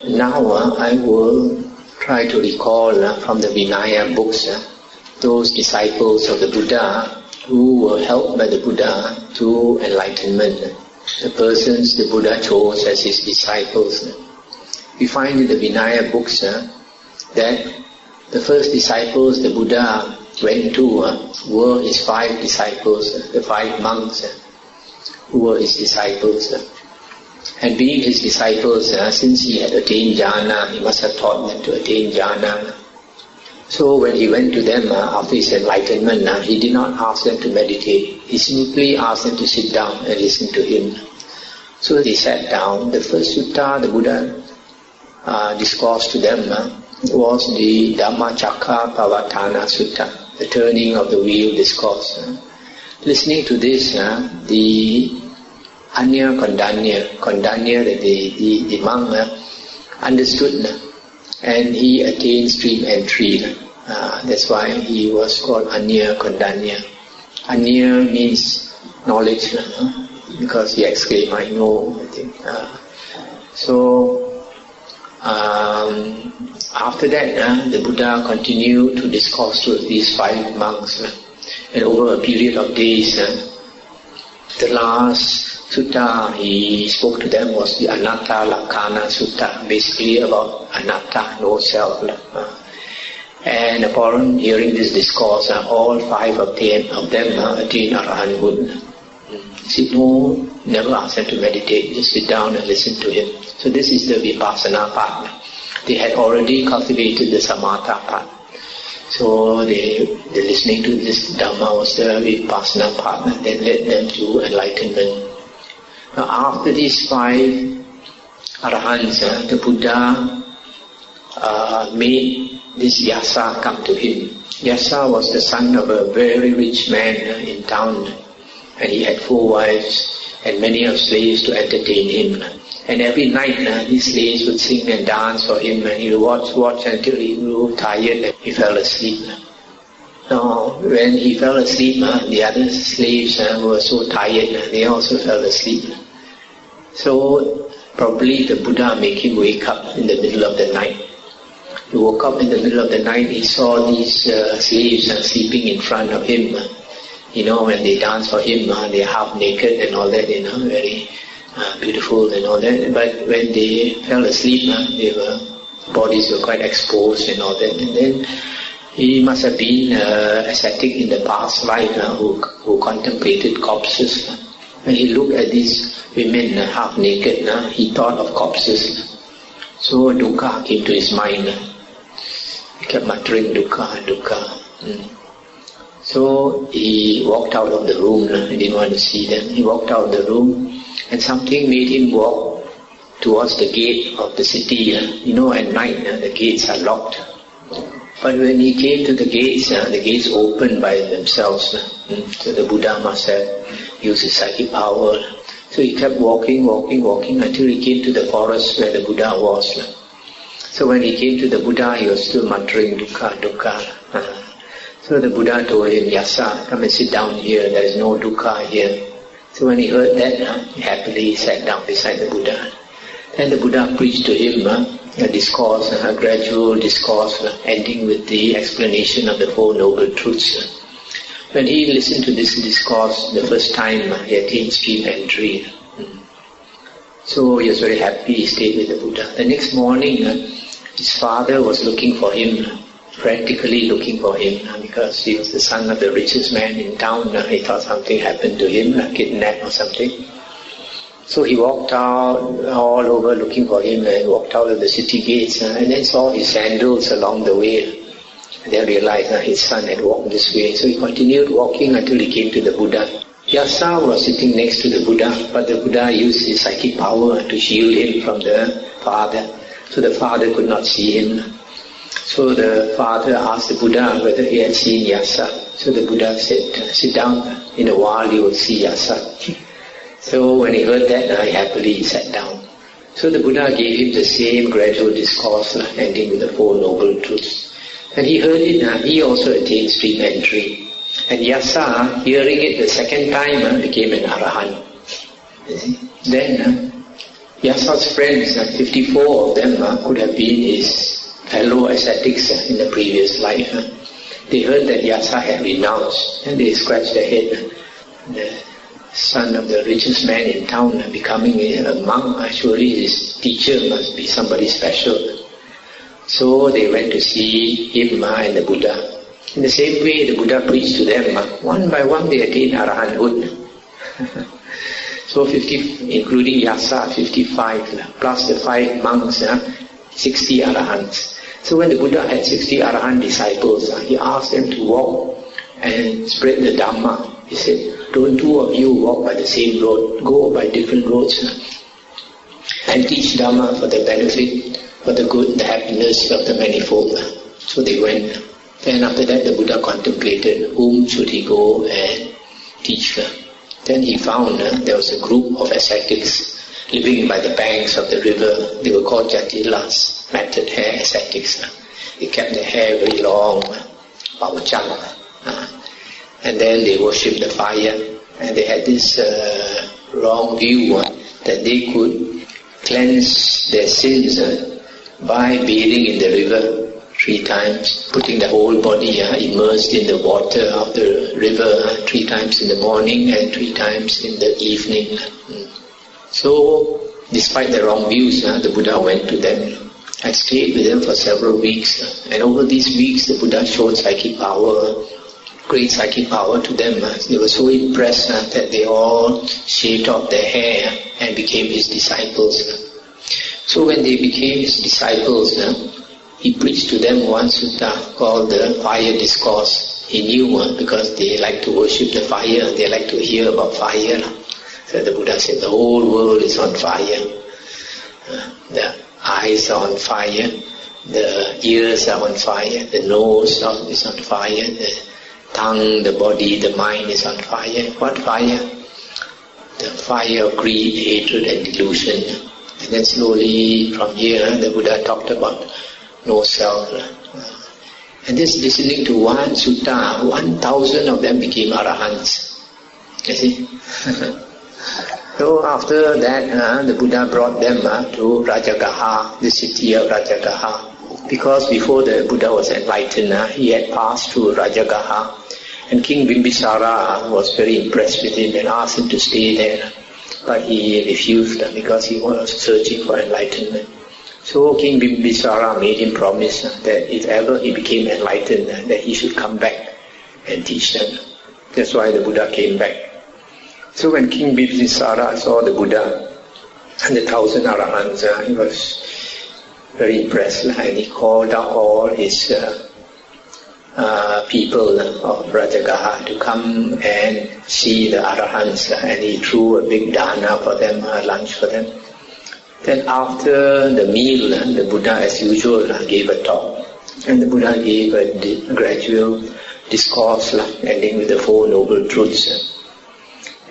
Now I will try to recall from the Vinaya books those disciples of the Buddha who were helped by the Buddha to enlightenment. The persons the Buddha chose as his disciples. We find in the Vinaya books that the first disciples the Buddha went to were his 5 disciples, the 5 monks who were his disciples. And being his disciples, since he had attained jhana, he must have taught them to attain jhana. So when he went to them after his enlightenment, he did not ask them to meditate. He simply asked them to sit down and listen to him. So they sat down. The first sutta the Buddha discoursed to them was the Dhammacakkappavattana Sutta, the turning of the wheel discourse. Listening to this, the Anya Kondanya, the monk, understood and he attained stream entry. That's why he was called Anya Kondanya. Anya means knowledge, because he exclaimed, I know, I think. After that, the Buddha continued to discourse to these 5 monks. And over a period of days, the last sutta he spoke to them was the Anatta Lakkhana Sutta, basically about anatta, no self. And upon hearing this discourse, all 5 of them attained Arahanthood. He said, no, never ask them to meditate, just sit down and listen to him. So this is the Vipassana part. They had already cultivated the Samatha part. So the listening to this Dhamma was the Vipassana part that led them to enlightenment. Now after these 5 Arahants, the Buddha made this Yasa come to him. Yasa was the son of a very rich man in town, and he had 4 wives and many of slaves to entertain him. And every night these slaves would sing and dance for him, and he would watch until he grew tired and he fell asleep. Now when he fell asleep, the other slaves were so tired, they also fell asleep. So probably the Buddha made him wake up in the middle of the night. He woke up in the middle of the night, he saw these slaves sleeping in front of him. When they dance for him, they are half naked and all that, very beautiful and all that. But when they fell asleep, their bodies were quite exposed and all that. And then he must have been ascetic in the past life who contemplated corpses. When he looked at these women half naked, he thought of corpses. So dukkha came to his mind. He kept muttering dukkha, dukkha. So he walked out of the room. He didn't want to see them. He walked out of the room, and something made him walk towards the gate of the city. At night the gates are locked. But when he came to the gates opened by themselves. So the Buddha must have used his psychic power. So he kept walking until he came to the forest where the Buddha was. So when he came to the Buddha, he was still muttering dukkha, dukkha. So the Buddha told him, Yasa, come and sit down here, there is no dukkha here. So when he heard that, he happily sat down beside the Buddha. Then the Buddha preached to him a discourse, a gradual discourse, ending with the explanation of the 4 Noble Truths. When he listened to this discourse the first time, he attained stream entry. So he was very happy, he stayed with the Buddha. The next morning, his father was looking for him, frantically looking for him, because he was the son of the richest man in town. He thought something happened to him, kidnapped or something. So he walked out all over looking for him, and walked out of the city gates, and then saw his sandals along the way. And then realized his son had walked this way. So he continued walking until he came to the Buddha. Yasa was sitting next to the Buddha, but the Buddha used his psychic power to shield him from the father. So the father could not see him. So the father asked the Buddha whether he had seen Yasa. So the Buddha said, sit down, in a while you will see Yasa. So when he heard that, he happily sat down. So the Buddha gave him the same gradual discourse, ending with the 4 Noble Truths. And he heard it, he also attained stream entry. And Yasa, hearing it the second time, became an Arahant. Then Yasa's friends, 54 of them could have been his fellow ascetics in the previous life. They heard that Yasa had renounced, and they scratched their head. The son of the richest man in town becoming a monk, surely his teacher must be somebody special. So they went to see him and the Buddha. In the same way, the Buddha preached to them. One by one they attained arahanthood. So 50, including Yasa, 55, plus the 5 monks, 60 arahants. So when the Buddha had 60 arahant disciples, he asked them to walk and spread the Dhamma. He said, don't 2 of you walk by the same road, go by different roads and teach Dhamma for the benefit, for the good, the happiness of the manifold. So they went. Then after that the Buddha contemplated whom should he go and teach. Then he found there was a group of ascetics living by the banks of the river. They were called Jatilas, matted hair ascetics. They kept their hair very long, pauchang. And then they worshipped the fire. And they had this wrong view that they could cleanse their sins by bathing in the river 3 times, putting the whole body immersed in the water of the river 3 times in the morning and 3 times in the evening. So, despite their wrong views, the Buddha went to them and stayed with them for several weeks. And over these weeks, the Buddha showed psychic power, great psychic power to them. They were so impressed that they all shaved off their hair and became his disciples. So when they became his disciples, he preached to them one sutta called the Fire Discourse. He knew because they like to worship the fire, they like to hear about fire. So the Buddha said the whole world is on fire. The eyes are on fire, the ears are on fire, the nose is on fire, the tongue, the body, the mind is on fire. What fire? The fire of greed, hatred and delusion. And then slowly from here the Buddha talked about no self. And just listening to one sutta, 1,000 of them became arahants. You see? So after that, the Buddha brought them to Rajagaha, the city of Rajagaha. Because before the Buddha was enlightened, he had passed through Rajagaha. And King Bimbisara was very impressed with him and asked him to stay there. But he refused because he was searching for enlightenment. So King Bimbisara made him promise that if ever he became enlightened, that he should come back and teach them. That's why the Buddha came back. So when King Bimbisara saw the Buddha and the 1,000 arahants, he was very impressed and he called out all his people of Rajagaha to come and see the arahants, and he threw a big dana for them, lunch for them. Then after the meal, the Buddha as usual gave a talk, and the Buddha gave a gradual discourse ending with the 4 noble truths.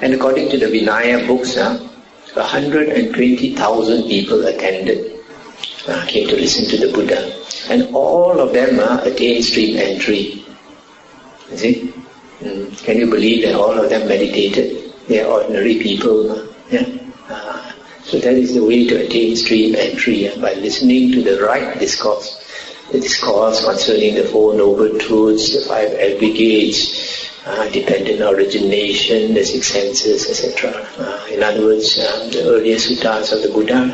And according to the Vinaya books, 120,000 people attended, came to listen to the Buddha, and all of them attained stream entry. You see? Can you believe that all of them meditated? They are ordinary people. So that is the way to attain stream entry, by listening to the right discourse. The discourse concerning the 4 noble truths, the 5 aggregates, dependent origination, the 6 senses, etc. In other words, the earlier suttas of the Buddha.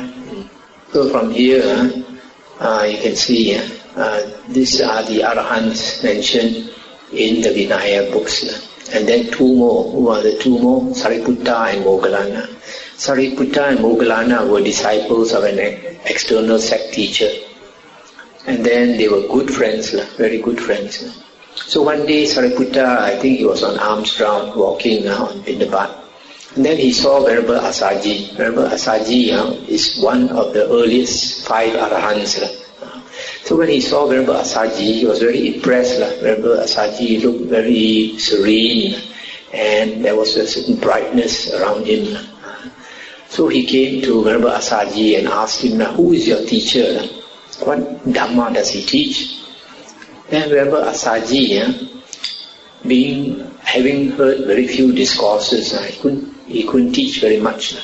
So from here, you can see these are the arahants mentioned in the Vinaya books. And then 2 more. Who are the 2 more? Sariputta and Moggallana. Sariputta and Moggallana were disciples of an external sect teacher. And then they were good friends, very good friends. So one day Sariputta, I think he was on alms ground walking on Pindapat. And then he saw Venerable Asaji. Venerable Asaji is one of the earliest 5 arahants. So when he saw Venerable Asaji, he was very impressed. Venerable Asaji looked very serene, and there was a certain brightness around him. So he came to Venerable Asaji and asked him, who is your teacher? What Dhamma does he teach? Then Venerable Asaji, having heard very few discourses, he couldn't teach very much.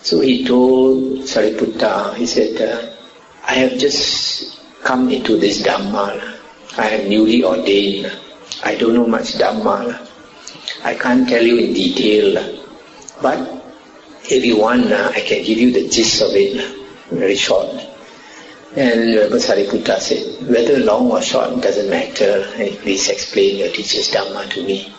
So he told Sariputta, he said, I have just come into this Dhamma. I am newly ordained. I don't know much Dhamma. I can't tell you in detail. But if you want, I can give you the gist of it, very short. And Sariputta said, whether long or short doesn't matter. Please explain your teacher's Dhamma to me.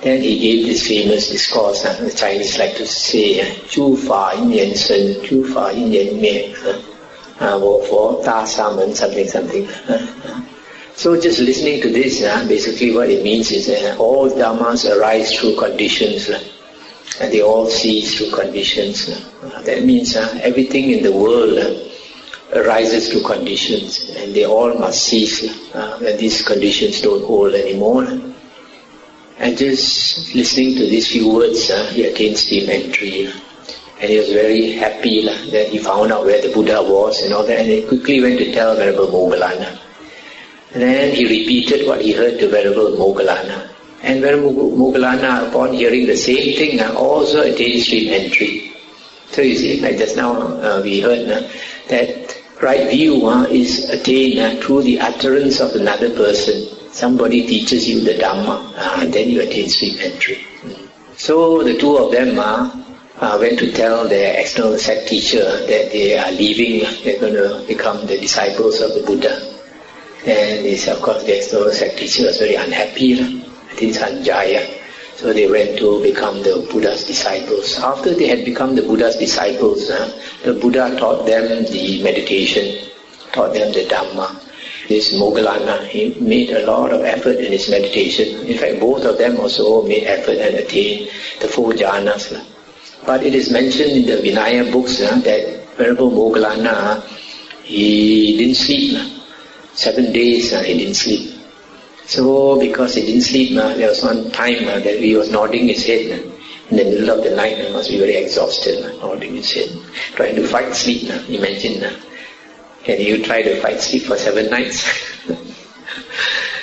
Then he gave this famous discourse. The Chinese like to say, Chu Fa Yin Yen Sen, Chu Fa Yin Yen Mie, Wo Fo Ta Sa Men, something. So just listening to this, basically what it means is all Dhammas arise through conditions. And they all cease through conditions. That means everything in the world arises through conditions, and they all must cease when these conditions don't hold anymore. And just listening to these few words, he attained stream entry. And he was very happy that he found out where the Buddha was and all that, and he quickly went to tell Venerable Moggallana. And then he repeated what he heard to Venerable Moggallana. And Venerable Moggallana, upon hearing the same thing, also attained stream entry. So you see, like just now we heard that right view is attained through the utterance of another person. Somebody teaches you the Dhamma, and then you attain stream entry. So the two of them went to tell their external sect teacher that they are leaving, they're going to become the disciples of the Buddha. And this, of course, the external sect teacher was very unhappy. I think it's Sanjaya. So they went to become the Buddha's disciples. After they had become the Buddha's disciples, the Buddha taught them the meditation, taught them the Dhamma. This Moggallana, he made a lot of effort in his meditation. In fact, both of them also made effort and attained the 4 jhanas. But it is mentioned in the Vinaya books that Venerable Moggallana, he didn't sleep. 7 days he didn't sleep. So because he didn't sleep, there was one time that he was nodding his head. In the middle of the night, he must be very exhausted, nodding his head, trying to fight sleep. Imagine, can you try to fight sleep for 7 nights?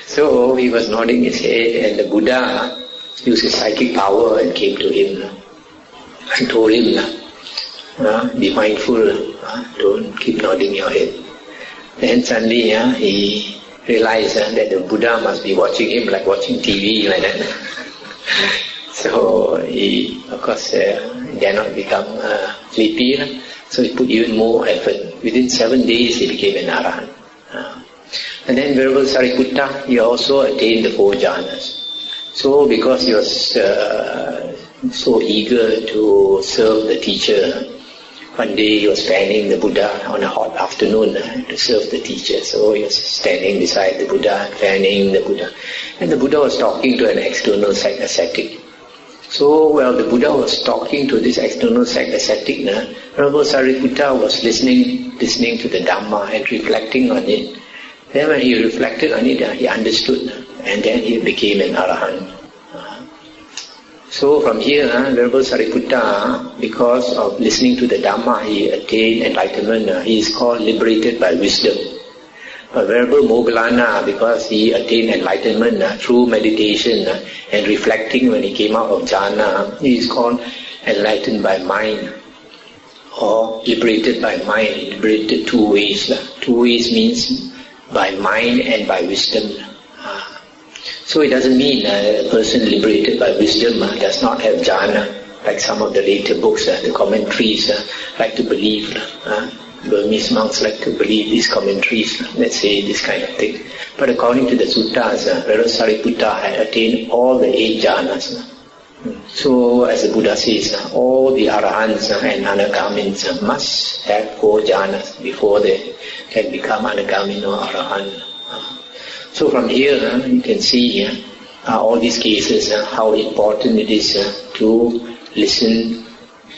So he was nodding his head, and the Buddha used his psychic power and came to him and told him, be mindful, don't keep nodding your head. Then suddenly he realized that the Buddha must be watching him like watching TV like that. So he, of course, dare not become sleepy. So he put even more effort. Within 7 days he became an Arahant. And then Venerable Sariputta, he also attained the 4 jhanas. So because he was so eager to serve the teacher, one day he was fanning the Buddha on a hot afternoon to serve the teacher. So he was standing beside the Buddha, fanning the Buddha. And the Buddha was talking to an external sect ascetic. So while the Buddha was talking to this external sect ascetic, Venerable Sariputta was listening to the Dhamma and reflecting on it. Then when he reflected on it, he understood, and then he became an Arahant. So from here, Venerable Sariputta, because of listening to the Dhamma, he attained enlightenment. He is called liberated by wisdom. But Venerable Moggallana, because he attained enlightenment through meditation and reflecting when he came out of jhana, he is called enlightened by mind or liberated by mind. Liberated 2 ways. 2 ways means by mind and by wisdom. So it doesn't mean a person liberated by wisdom does not have jhana, like some of the later books, the commentaries like to believe. Burmese monks like to believe these commentaries, let's say this kind of thing. But according to the suttas, Venerable Sariputta had attained all the 8 jhanas. So as the Buddha says, all the Arahants and Anagamins must have 4 jhanas before they can become Anagamin or Arahant. So from here you can see all these cases, how important it is to listen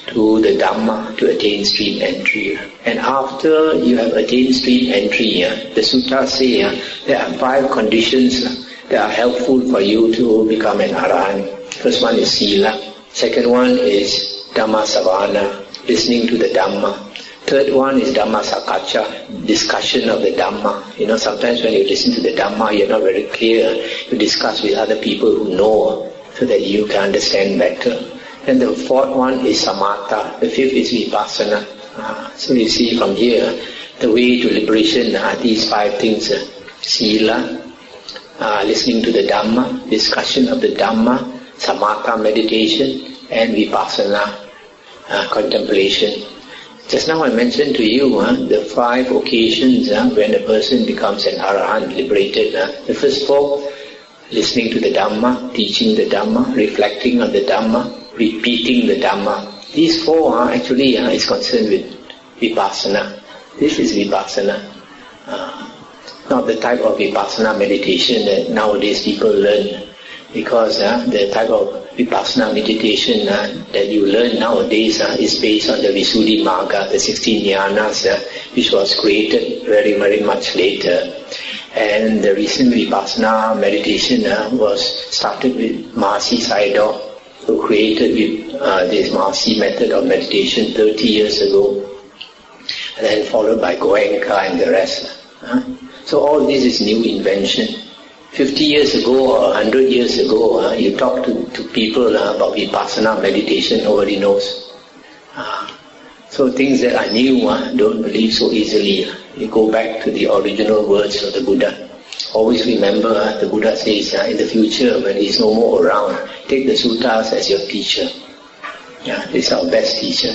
to the Dhamma to attain stream entry. And after you have attained stream entry, the suttas say there are 5 conditions that are helpful for you to become an Arahant. First one is Sila. Second one is Dhamma Savana, listening to the Dhamma. Third one is Dhamma Sakacha, discussion of the Dhamma. Sometimes when you listen to the Dhamma, you're not very clear. You discuss with other people who know so that you can understand better. And the fourth one is samatha. The fifth is vipassana. So you see from here, the way to liberation are these five things. Sila, listening to the Dhamma, discussion of the Dhamma, samatha, meditation, and vipassana, contemplation. Just now I mentioned to you the five occasions when a person becomes an Arahant, liberated. The first four, listening to the Dhamma, teaching the Dhamma, reflecting on the Dhamma, repeating the Dhamma. These four actually is concerned with vipassana. This is vipassana. Not the type of vipassana meditation that nowadays people learn. Because the type of vipassana meditation that you learn nowadays is based on the Visuddhi Magga, the 16 jhanas, which was created very, very much later. And the recent vipassana meditation was started with Mahasi Sayadaw, who created this Mahasi method of meditation 30 years ago, and then followed by Goenka and the rest. So all this is new invention. 50 years ago or 100 years ago, you talk to people about vipassana meditation, nobody knows. So things that are new, don't believe so easily. You go back to the original words of the Buddha. Always remember, the Buddha says, in the future when he is no more around, take the suttas as your teacher. This is our best teacher.